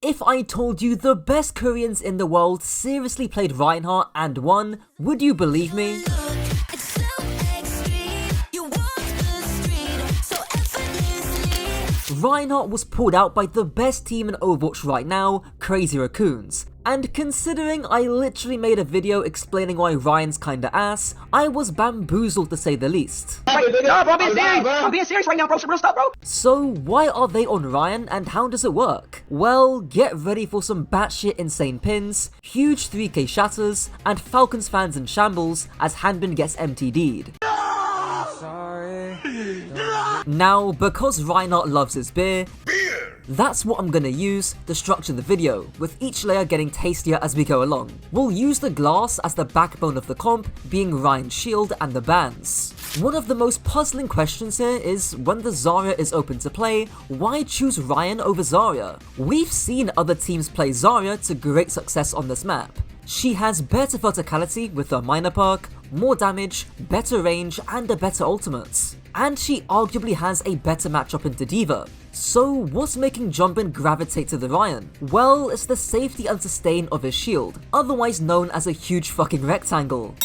If I told you the best Koreans in the world seriously played Reinhardt and won, would you believe me? Reinhardt was pulled out by the best team in Overwatch right now, Crazy Raccoons. And considering I literally made a video explaining why Ryan's kinda ass, I was bamboozled to say the least. No, bro, being serious. I'm being serious right now, bro. Some real stuff, bro. So why are they on Ryan and how does it work? Well, get ready for some batshit insane pins, huge 3k shatters, and Falcons fans in shambles as Hanbin gets MTD'd. Sorry. Now, because Reinhardt loves his beer, that's what I'm gonna use to structure the video, with each layer getting tastier as we go along. We'll use the glass as the backbone of the comp, being Ryan's shield and the bans. One of the most puzzling questions here is, when the Zarya is open to play, why choose Ryan over Zarya? We've seen other teams play Zarya to great success on this map. She has better verticality with her minor perk, more damage, better range, and a better ultimate. And she arguably has a better matchup into D.Va. So what's making Jumpin gravitate to the Ryan? Well, it's the safety and sustain of his shield, otherwise known as a huge fucking rectangle.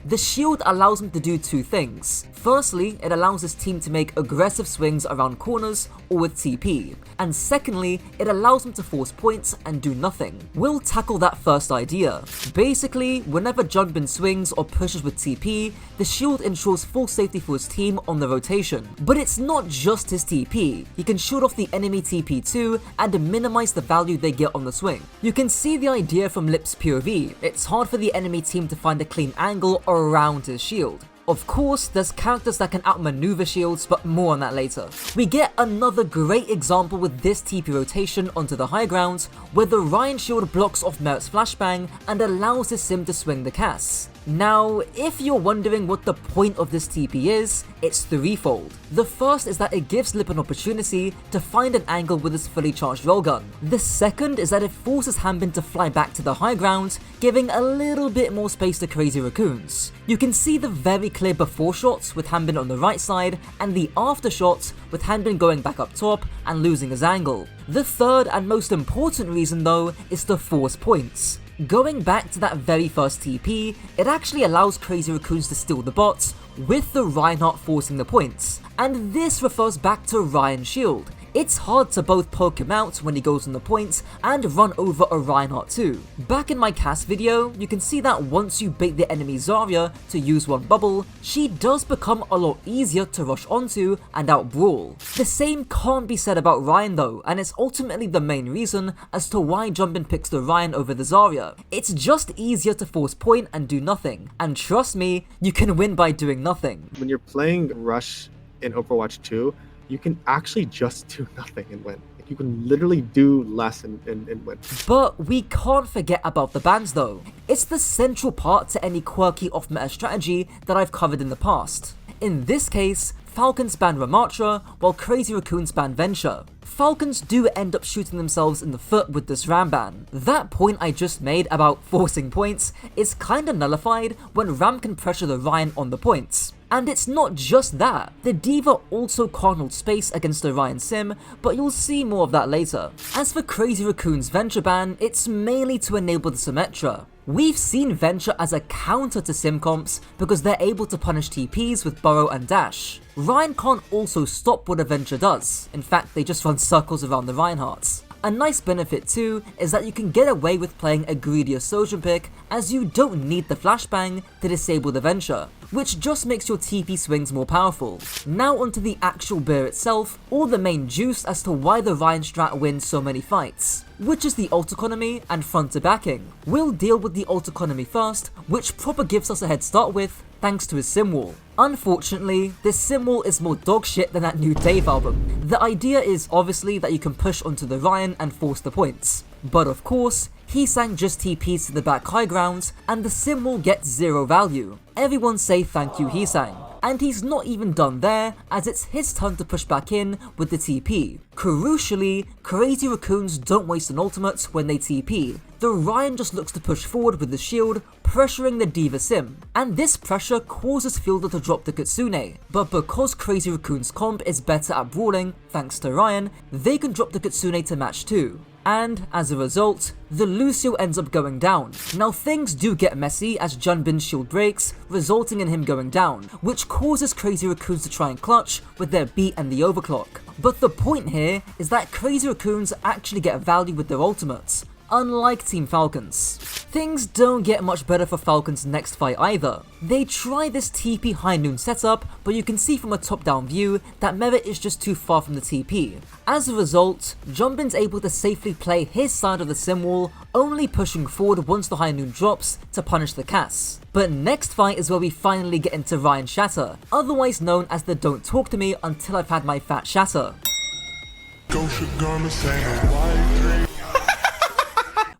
The shield allows him to do two things. Firstly, it allows his team to make aggressive swings around corners or with TP, and secondly, it allows him to force points and do nothing. We'll tackle that first idea. Basically, whenever Jumpin swings or pushes with TP, the shield ensures full safety for his team on the rotation. But it's not just his TP, he can shoot off the enemy TP too and minimize the value they get on the swing. You can see the idea from Lip's POV, it's hard for the enemy team to find a clean angle around his shield. Of course, there's characters that can outmaneuver shields, but more on that later. We get another great example with this TP rotation onto the high ground, where the Ryan shield blocks off Merit's flashbang and allows his sim to swing the Cass. Now, if you're wondering what the point of this TP is, it's threefold. The first is that it gives Lip an opportunity to find an angle with his fully charged railgun. The second is that it forces Hanbin to fly back to the high ground, giving a little bit more space to Crazy Raccoons. You can see the very clear before shots with Hanbin on the right side, and the after shots with Hanbin going back up top and losing his angle. The third and most important reason though is to force points. Going back to that very first TP, it actually allows Crazy Raccoons to steal the bots, with the Reinhardt forcing the points, and this refers back to Ryan's shield. It's hard to both poke him out when he goes on the points and run over a Reinhardt too. Back in my cast video, you can see that once you bait the enemy Zarya to use one bubble, she does become a lot easier to rush onto and outbrawl. The same can't be said about Ryan though, and it's ultimately the main reason as to why Jumpin picks the Ryan over the Zarya. It's just easier to force point and do nothing, and trust me, you can win by doing nothing. When you're playing Rush in Overwatch 2, you can actually just do nothing and win. Like, you can literally do less and win. But we can't forget about the bans though. It's the central part to any quirky off-meta strategy that I've covered in the past. In this case, Falcons ban Ramatra, while Crazy Raccoons ban Venture. Falcons do end up shooting themselves in the foot with this Ram ban. That point I just made about forcing points is kinda nullified when Ram can pressure the Ryan on the points. And it's not just that, the D.Va also can't hold space against the Ryan sim, but you'll see more of that later. As for Crazy Raccoon's Venture ban, it's mainly to enable the Symmetra. We've seen Venture as a counter to sim comps because they're able to punish TPs with Burrow and Dash. Ryan can't also stop what a Venture does, in fact they just run circles around the Reinhardts. A nice benefit too is that you can get away with playing a greedier Sojourn pick as you don't need the flashbang to disable the Venture, which just makes your TP swings more powerful. Now onto the actual beer itself, or the main juice as to why the Ryan strat wins so many fights, which is the Ult Economy and front to backing. We'll deal with the Ult Economy first, which proper gives us a head start with, thanks to his sim wall. Unfortunately, this sim wall is more dog shit than that new Dave album. The idea is obviously that you can push onto the Ryan and force the points. But of course, Heesang just TPs to the back high ground, and the sim wall gets zero value. Everyone say thank you Heesang. And he's not even done there, as it's his turn to push back in with the TP. Crucially, Crazy Raccoons don't waste an ultimate when they TP. The Ryan just looks to push forward with the shield, pressuring the D.Va sim, and this pressure causes Fielder to drop the Kitsune, but because Crazy Raccoon's comp is better at brawling, thanks to Ryan, they can drop the Kitsune to match too. and as a result, the Lucio ends up going down. Now things do get messy as Junbin's shield breaks, resulting in him going down, which causes Crazy Raccoons to try and clutch with their beat and the overclock. But the point here is that Crazy Raccoons actually get value with their ultimates, unlike Team Falcons. Things don't get much better for Falcons' next fight either. They try this TP high noon setup, but you can see from a top-down view that Merit is just too far from the TP. As a result, Junbin's able to safely play his side of the sim wall, only pushing forward once the high noon drops to punish the Cass. But next fight is where we finally get into Rein Shatter, otherwise known as the don't talk to me until I've had my fat shatter.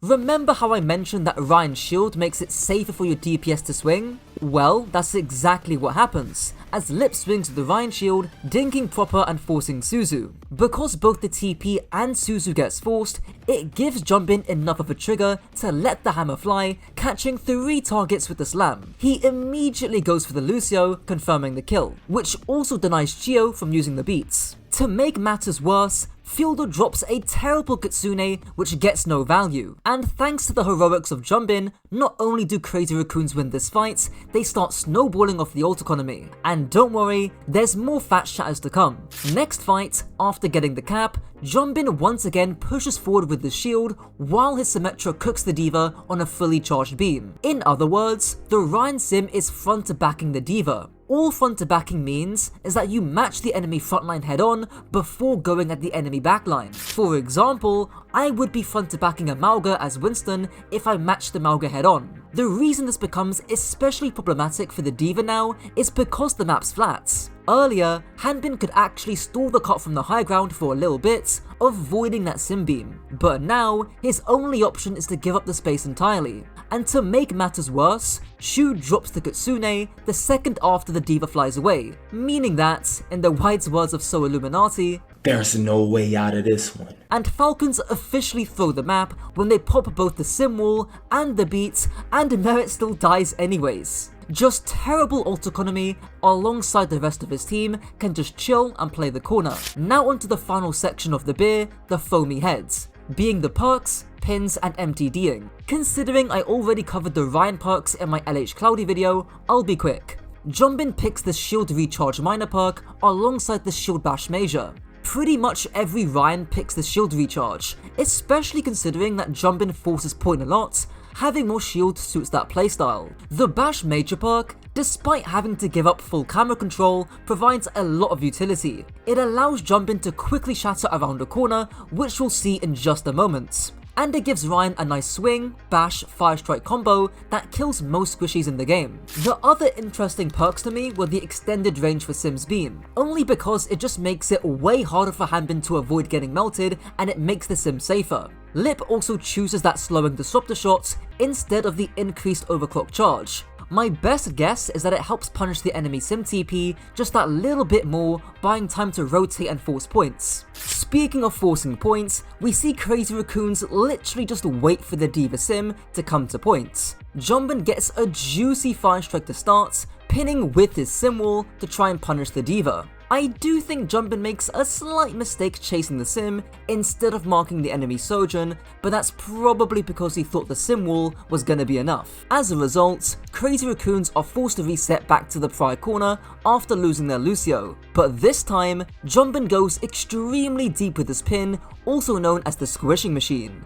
Remember how I mentioned that Rein's shield makes it safer for your DPS to swing? Well, that's exactly what happens, as Lip swings with the Rein shield, dinking proper and forcing Suzu. Because both the TP and Suzu gets forced, it gives Junbin enough of a trigger to let the hammer fly, catching 3 targets with the slam. He immediately goes for the Lucio, confirming the kill, which also denies Chio from using the beats. To make matters worse, Fielder drops a terrible Kitsune which gets no value, and thanks to the heroics of Junbin, not only do Crazy Raccoons win this fight, they start snowballing off the ult economy. And don't worry, there's more fat shatters to come. Next fight, after getting the cap, Junbin once again pushes forward with the shield while his Symmetra cooks the D.Va on a fully charged beam. In other words, the Rein sim is front to backing the D.Va. All front to backing means is that you match the enemy frontline head on before going at the enemy backline. For example, I would be front to backing a Mauga as Winston if I matched the Mauga head on. The reason this becomes especially problematic for the D.Va now is because the map's flat. Earlier, Hanbin could actually stall the cut from the high ground for a little bit, avoiding that sim beam, but now his only option is to give up the space entirely. And to make matters worse, Shu drops the Kitsune the second after the D.Va flies away, meaning that, in the wise words of So Illuminati, there's no way out of this one. And Falcons officially throw the map when they pop both the sim wall and the beat, and Merit still dies anyways. Just terrible ult economy alongside the rest of his team can just chill and play the corner. Now onto the final section of the beer, the foamy heads, being the perks, pins and MTDing. Considering I already covered the Rein perks in my LH Cloudy video, I'll be quick. Junbin picks the shield recharge minor perk alongside the shield bash major. Pretty much every Rein picks the shield recharge, especially considering that Junbin forces point a lot. Having more shield suits that playstyle. The bash major perk, despite having to give up full camera control, provides a lot of utility. It allows Junbin to quickly shatter around a corner, which we'll see in just a moment. And it gives Rein a nice swing, bash, fire strike combo that kills most squishies in the game. The other interesting perks to me were the extended range for Sim's beam, only because it just makes it way harder for Hanbin to avoid getting melted and it makes the sim safer. Lip also chooses that slowing disruptor shots instead of the increased overclock charge. My best guess is that it helps punish the enemy sim TP just that little bit more, buying time to rotate and force points. Speaking of forcing points, we see Crazy Raccoons literally just wait for the D.Va sim to come to points. Junbin gets a juicy fire strike to start, pinning with his sim wall to try and punish the D.Va. I do think Junbin makes a slight mistake chasing the sim instead of marking the enemy Sojourn, but that's probably because he thought the sim wall was gonna be enough. As a result, Crazy Raccoons are forced to reset back to the prior corner after losing their Lucio, but this time, Junbin goes extremely deep with his pin, also known as the squishing machine.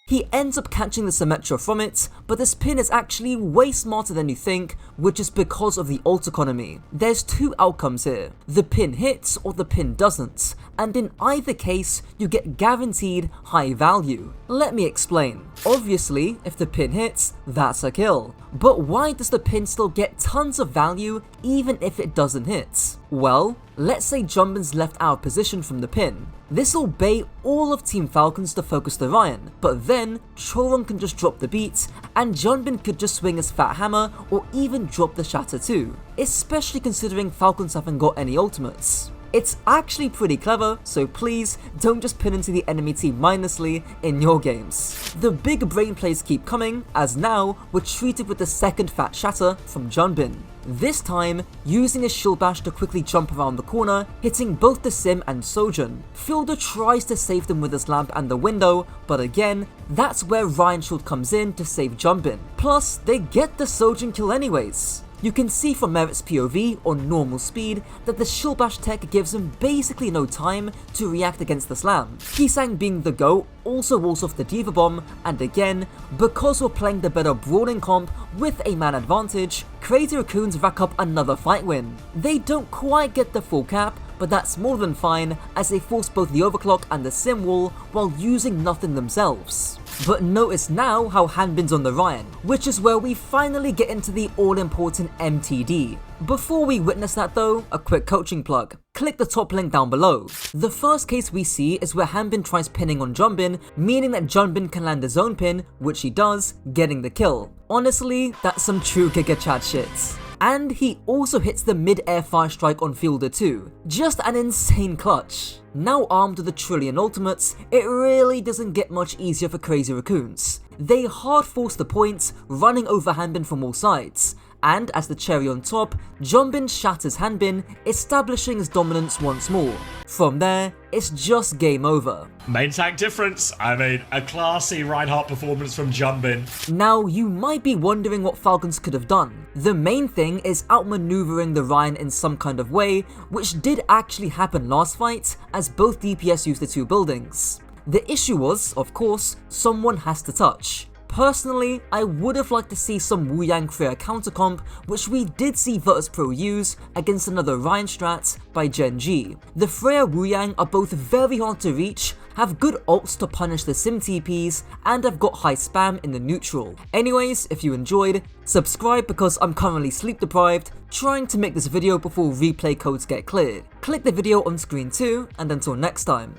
He ends up catching the Symmetra from it, but this pin is actually way smarter than you think, which is because of the ult economy. There's 2 outcomes here. The pin hits or the pin doesn't, and in either case, you get guaranteed high value. Let me explain. Obviously, if the pin hits, that's a kill. But why does the pin still get tons of value even if it doesn't hit? Well, let's say Junbin's left out of position from the pin. This'll bait all of Team Falcons to focus the Rein, but then Choron can just drop the beat, and Junbin could just swing his fat hammer or even drop the shatter too, especially considering Falcons haven't got any ultimates. It's actually pretty clever, so please don't just pin into the enemy team mindlessly in your games. The big brain plays keep coming, as now we're treated with the second fat Shatter from Junbin. This time, using a shield bash to quickly jump around the corner, hitting both the Sim and Sojin. Fielder tries to save them with his lamp and the window, but again, that's where Rein shield comes in to save Junbin. Plus, they get the Sojin kill anyways. You can see from Merit's POV on normal speed that the shield bash tech gives him basically no time to react against the slam. Kisang being the GOAT also walls off the Diva Bomb, and again, because we're playing the better brawling comp with a man advantage, Crazy Raccoons rack up another fight win. They don't quite get the full cap, but that's more than fine as they force both the overclock and the sim wall while using nothing themselves. But notice now how Hanbin's on the Rein, which is where we finally get into the all-important MTD. Before we witness that though, a quick coaching plug. Click the top link down below. The first case we see is where Hanbin tries pinning on Junbin, meaning that Junbin can land his own pin, which he does, getting the kill. Honestly, that's some true Giga Chad shit. And he also hits the mid-air fire strike on Fielder too. Just an insane clutch. Now armed with the trillion ultimates, it really doesn't get much easier for Crazy Raccoons. They hard force the points, running over Hanbin from all sides. And as the cherry on top, Junbin shatters Hanbin, establishing his dominance once more. From there, it's just game over. Main tank difference. I mean, a classy REINHARDT performance from Junbin. Now, you might be wondering what Falcons could have done. The main thing is outmaneuvering the Rein in some kind of way, which did actually happen last fight, as both DPS used the two buildings. The issue was, of course, someone has to touch. Personally, I would have liked to see some Wu Yang Freya countercomp, which we did see Virtus.pro use against another Rein strat by Gen G. The Freya Wu Yang are both very hard to reach, have good ults to punish the sim TPs, and have got high spam in the neutral. Anyways, if you enjoyed, subscribe because I'm currently sleep deprived, trying to make this video before replay codes get cleared. Click the video on screen too, and until next time.